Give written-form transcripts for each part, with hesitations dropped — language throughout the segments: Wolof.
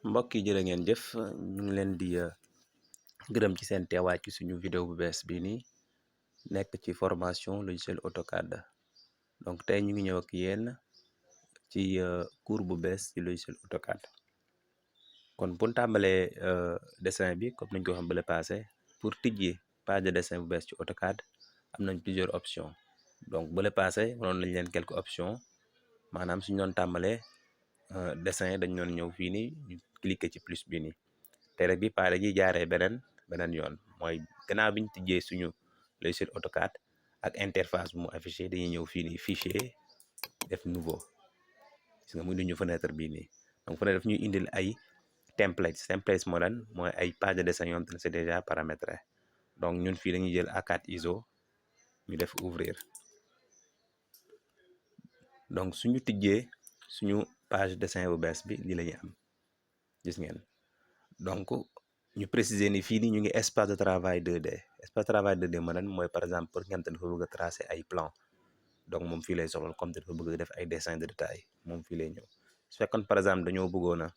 mbokk yi jërë ngeen jëf ñu ngi leen di gërëm ci seen teewaay ci suñu vidéo bu bees bii nii nekk ci formation logiciel AutoCAD donc tey ñu ngi ñëw ak yéen ci cours bu bees ci logiciel AutoCAD kon bu ñu tàmbalee dessin bi comme nañ ko xam bale passé pour tijji page de dessin bu bees ci AutoCAD am nañ plusieurs options donc bale passé mënoon nañ leen quelques options maanaam suñu doon tàmbalee dessin dañ doon ñëw fii nii ñu cliquer ci plus bi nii te rek bi paa dañuy jaaree beneen yoon mooy gannaaw bi ñu tijjee suñu logiciel AutoCAD ak interface bu mu affiché dañuy ñëw fii nii fichier def nouveau gis nga muy du ñu fenêtre bii nii donc fenêtre daf ñuy indil ay templates moo lan mooy ay page de dessin yoon te c'est déjà paramétré donc ñun fii dañuy jël A4 ISO ñu def ouvrir donc suñu tijjee suñu page dessin bu bees bi lii la ñuy am gis ngeen donc ñu préciser ni fii nii ñu ngi espace de travail 2D espace de travail 2D maanaam mooy par exemple pour nga xam te dafa bëgg a tracer ay plan donc moom fii lay soxla comme te dafa bëgg a def ay dessin de détail moom fii lay ñëw su fekkoon par exemple dañoo bëggoon a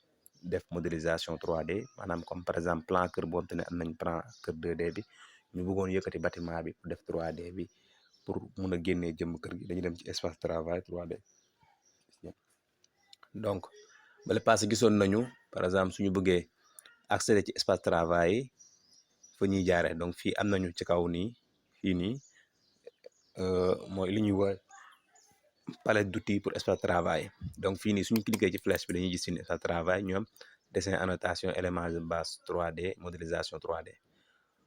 def modélisation 3D maanaam comme par exemple plan kër boobu te ne am nañ plan kër 2D bi ñu bëggoon yëkkati bâtiment bi pour def 3D bi pour mun a génnee jëmm kër gi dañuy dem ci espace de travail 3D donc bale passé gisoon nañu par exemple suñu bëggee accéder ci espace travail yi fa ñuy jaaree donc fii am nañu ci kaw nii fii nii mooy li ñuy woowee palette d'outils pour espace travail donc fii nii suñu cliquer ci flèche bi dañuy gis suñu espace travail ñu am dessin annotation élément de base 3D modélisation 3D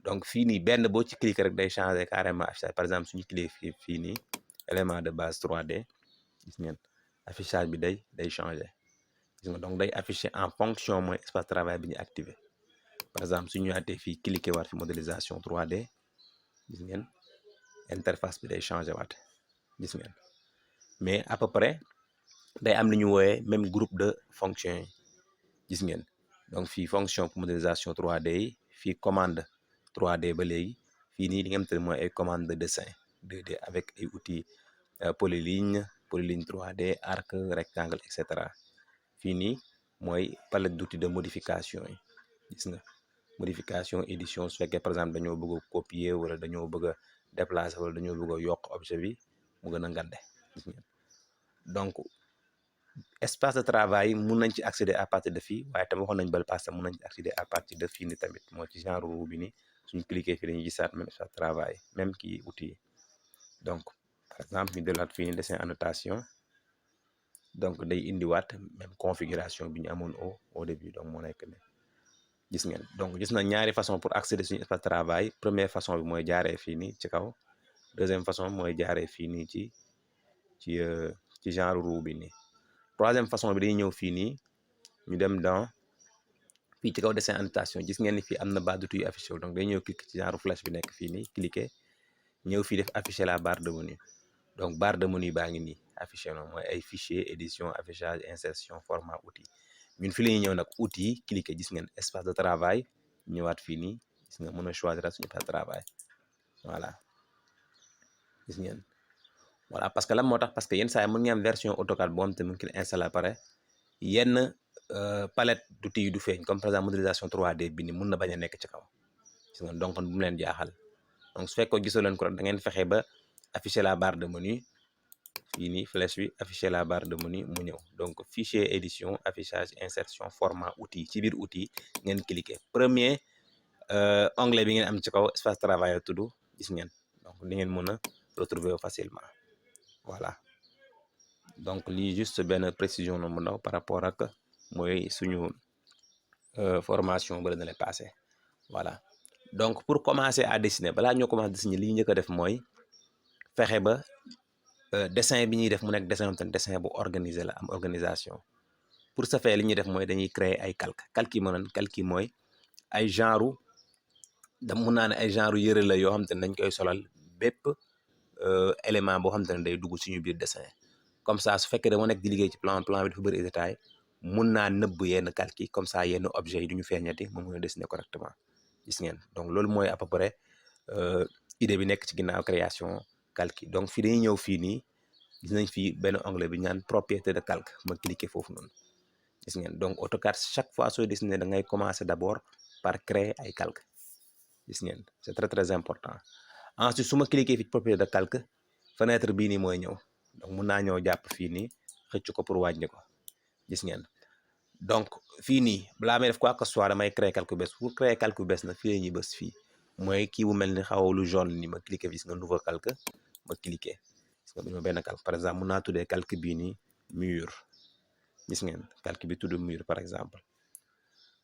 donc fii nii benn boo ci cliquer rek day changer carrément affichage par exemple suñu cliquer fii nii élément de base 3D gis ngeen affichage bi day changer gis nga donc day afficher en fonction mooy espace travail bi ñu activé par exemple suñu ñëwaatee fii cliquer waat fi modélisation 3D gis ngeen interface bi day changer waat gis ngeen mais à peu près day am lu ñu wooyee même groupe de fonction yi gis ngeen donc fii fonction pour modélisation 3D yi fii commande 3D ba léegi fii nii li nga xamante ne mooy ay commande de dessin 2D avec ay outils polyligne 3D arc rectangle et cetera fii nii mooy palette d'outils de modification yi gis nga modification édition su fekkee par exemple dañoo bëgg a copier wala dañoo bëgg a déplacer wala dañoo bëgg a yokk objet bi mu gën a ngande gis ngeen donc espace de travail mun nañ ci accéder à partir de fii waaye tam waxoon nañ bal passé mun nañ ci accéder à partir de fii ni tamit moo ci genre roue bi ni suñu cliquer fii dañuy gisaat même espace de travail même kii outil yi donc par exemple ñu delluwaat fii ni dessin annotation donc day indiwaat même configuration bi ñu amoon au début donc moo nekk ne gis ngeen donc gis na ñaari façon pour accéder suñu espace de travail première façon bi mooy jaaree fii nii ci kaw deuxième façon mooy jaaree fii nii ci genre roue bi nii troisième façon bi dañuy ñëw fii nii ñu dem dans fii ci kaw dessin annotation gis ngeen ni fii am na barre d'outils yu affiché donc day ñëw cliquer ci genre flèche bi nekk fii nii cliquer ñëw fii def afficher la barre de menu donc barre de menu baa ngi nii affiché noonu mooy ay fichier édition affichage insertion format outil ñun fi la ñuy ñëw nag outil cliquer gis ngeen espace de travail ñëwaat fii nii gis nga mën a choisir suñu espace de travail voilà gis ngeen voilà parce que lan moo tax parce que yenn saa yi mën ngeen am version AutoCAD boo xam te mën ngeen installer pare yenn palette d'outils yi du feeñ comme par exemple modélisation 3D bi ni mun na bañ a nekk ci kaw gis nga donc bu mu leen jaaxal donc su fekkoo gisoo leen ko rek da ngeen fexe ba afficher la barre de menu fii nii flèche bi afficher la barre de menu mu ñëw donc fichier édition affichage insertion format outil ci biir outil ngeen cliquer premier onglet bi ngeen am ci kaw espace travail la tudd gis ngeen donc di ngeen mën a retrouver facilement voilà donc lii juste benn précision la mu ndaw par rapport ak mooy suñu formation ba la passé voilà donc pour commencer à dessiner balaa ñoo commencer dessiner li ñu njëkk a def mooy fexe ba dessin bi ñuy def mu nekk dessin bu organisé la am organisation pour ce faire li ñuy def mooy dañuy créer ay calque yi mooy ay genre mun naa ne ay genre yëre la yoo xam te ne dañ koy solal bépp élément boo xam te ne day dugg suñu biir dessin comme ça su fekkee dama nekk di liggéey ci plan bi dafa bëri détail mun naa nëbb yenn calque yi comme ça yenn objet yi du ñu feeñati ma mun a dessiner correctement gis ngeen donc loolu mooy à peu près idée bi nekk ci ginnaaw création calque yi donc fii dañuy ñëw fii nii gis nañ fii benn onglet bi ñu naan propriété de calque ma cliquer foofu noonu gis ngeen donc AutoCAD chaque fois sooy dessiner da ngay commencer d'abord par créer ay calque gis ngeen c'est très important. ensuite su ma cliquer fi propriété de calque fenêtre bii nii mooy ñëw donc mun naa ñëw jàpp fii nii xëcc ko pour wàññi ko gis ngeen donc fii nii balaa may def quoi que ce soit damay créer calque bu bees pour créer calque bu bees nag fii la ñuy bës fii mooy kii bu mel ni xaw lu jaune ni ma cliquer gis nga nouveau calque ma cliquer gis nga ma benn calque par exemple mun naa tuddee calque bii nii mur gis ngeen calque bi tudd mur par exemple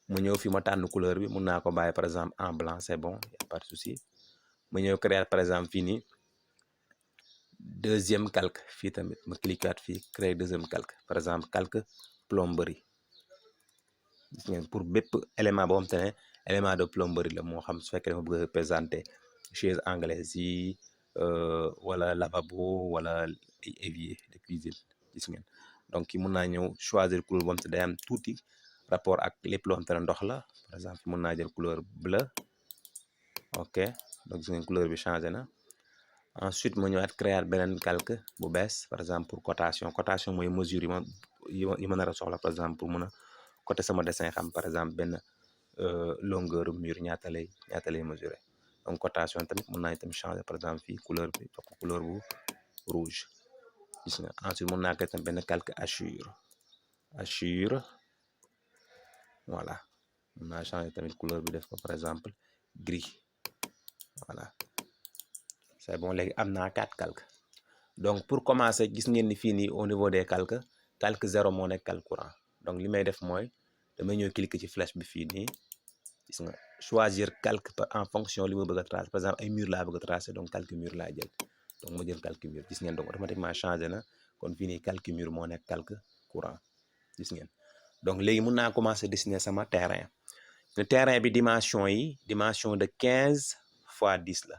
mu ñëw fi ma tànn couleur bi mun naa ko bàyyi par exemple en blanc c'est bon y a pas de souci ma ñëw créer par exemple fii nii deuxième calque fii tamit ma cliquer fii créer deuxième calque par exemple calque plomberie gis ngeen pour bépp élément boo xam te ne élément de plomberie la moo xam su fekkee dama bëgg a représenter chaise anglaise yi wala lavabo wala évier de cuisine gis ngeen donc ki mun naa ñëw choisir couleur boo xam te day am tuuti rapport ak lépp loo xam te ne ndox la par exemple mun naa jël couleur bleu ok donc gis ngeen couleur bi changé na ensuite ma ñëwaat créer beneen calque bu bees par exemple pour cotation mooy mesure yi ma nar a soxla par exemple pour mun a côté sama dessin xam par exemple benn longueur mur ñaata lay mesurer donc cotation tamit mun naa tamit changer par exemple fii couleur bi jox ko couleur bu rouge gis nga ensuite mun naa ko tam benn calque hachure voilà mun naa changer tamit couleur bi def ko par exemple gris voilà c'est bon léegi am naa 4 calques donc pour commencer gis ngeen ni fii nii au niveau des calques calque 0 moo nekk calque courant donc li may def mooy damay ñëw cliquer ci flèche bi fii nii gis nga choisir calque en fonction li ma bëgg a tracer par exemple ay mur laa bëgg a tracer donc calque mur laa jël donc ma jël calque mur gis ngeen donc automatiquement changé na kon fii nii calque mur moo nekk calque courant gis ngeen donc léegi mun naa commencer dessiner sama terrain terrain bi dimension de 15 fois 10 la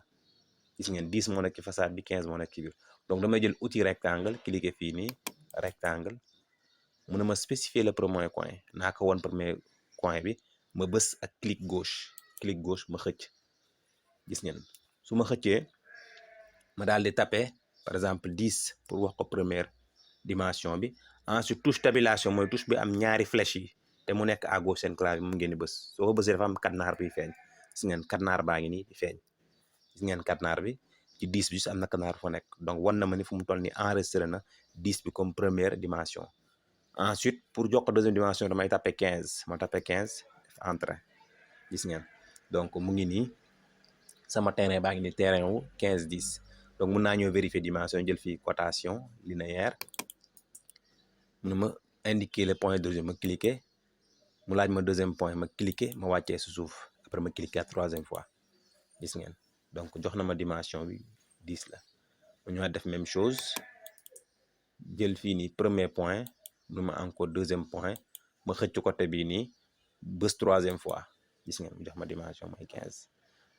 gis ngeen 10 moo nekk ci façade bi 15 moo nekk ci biir donc damay jël outil rectangle cliquer fii nii rectangle mun na ma spécifier le premier coin naa ko woon premier coin bi ma bës ak clic gauche ma xëcc gis ngeen su ma xëccee ma daal di taper par exemple 10 pour wax ko première dimension bi ensuite touche tabulation mooy touche bi am ñaari flèche yi te mu nekk à gauche seen clavier mu ngeen di bës soo ko bësee dafa am cadenas bi feeñ gis ngeen cadenas baa ngi nii di feeñ gis ngeen cadenas bi ci 10 bi am na cadenas fa nekk donc wan na ma ni fu mu toll ni enregistré na 10 bi comme première dimension ensuite pour jox ko deuxième dimension damay taper 15 ma taper 15 def entrée gis ngeen donc mu ngi nii sama terrain baa ngi nii terrain wu 15 10 donc mun naa ñëw vérifier dimension jël fii cotation linéaire mun ma indiquer le point d'origine ma cliquer mu laaj ma deuxième point ma cliquer ma wàccee si suuf après ma cliquer troisième fois gis ngeen donc jox na ma dimension bi 10 la ma ñëwaat def même chose jël fii nii premier point mu ma encore deuxième point ma xëcc côté bii nii bës troisième fois gis ngeen mu jox ma dimension mooy 15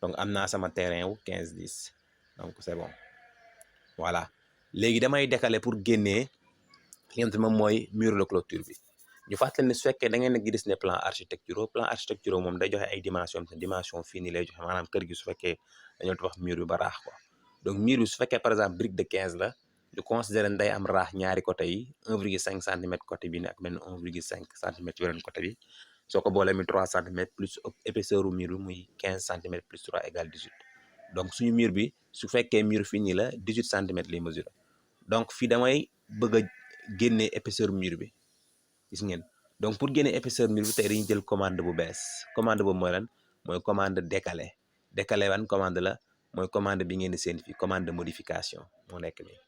donc am naa sama terrain wu 15 10 donc c'est bon voilà léegi damay décaler pour génnee li nga xam te moom mooy mur de clôture bi ñu fàttali ne su fekkee da ngeen a gis ne plan architecturaux moom day joxe ay dimension fii nii lay joxe maanaam kër gi su fekkee dañoo tabax mur bi ba raax ko donc mur bi su fekkee par exemple brique de 15 la ñu considéré ne day am raax ñaari côté yi 1,5 centimètre côté bi ne ak benn 1,5 centimètre ci beneen côté bi soo ko boolee mi 3 centimètres plus épaisseur u mur bi muy 15 centimètres plus 3 égale 18 donc suñu mur bi su fekkee mur fii nii la 18 centimètres lay mesurer donc fii damay bëgg a génne épaisseur mur bi gis ngeen donc pour génne épaisseur mur bi tey dañuy jël commande bu bees commande boobu mooy lan mooy commande décaler ban commande la mooy commande bi ngeen di seen fii commande de modification moo nekk nii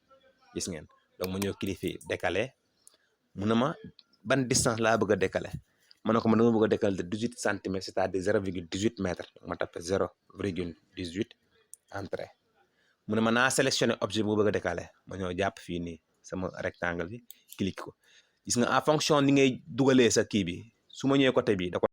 gis ngeen donc mu ñëw cliquer décaler mu ne ma ban distance laa bëgg a décaler ma ne ko man dama bëgg a décaler de 18 centimètres c'est-à-dire 0,18 mètres ma tapé 0,18 entrée mu ne ma naa sélectionné objet bu bëgg a décaler ma ñëw jàpp fii nii sama rectangle bi clique ko gis nga en fonction ni ngay dugalee sa kii bi su ma ñëwee côté bi da ko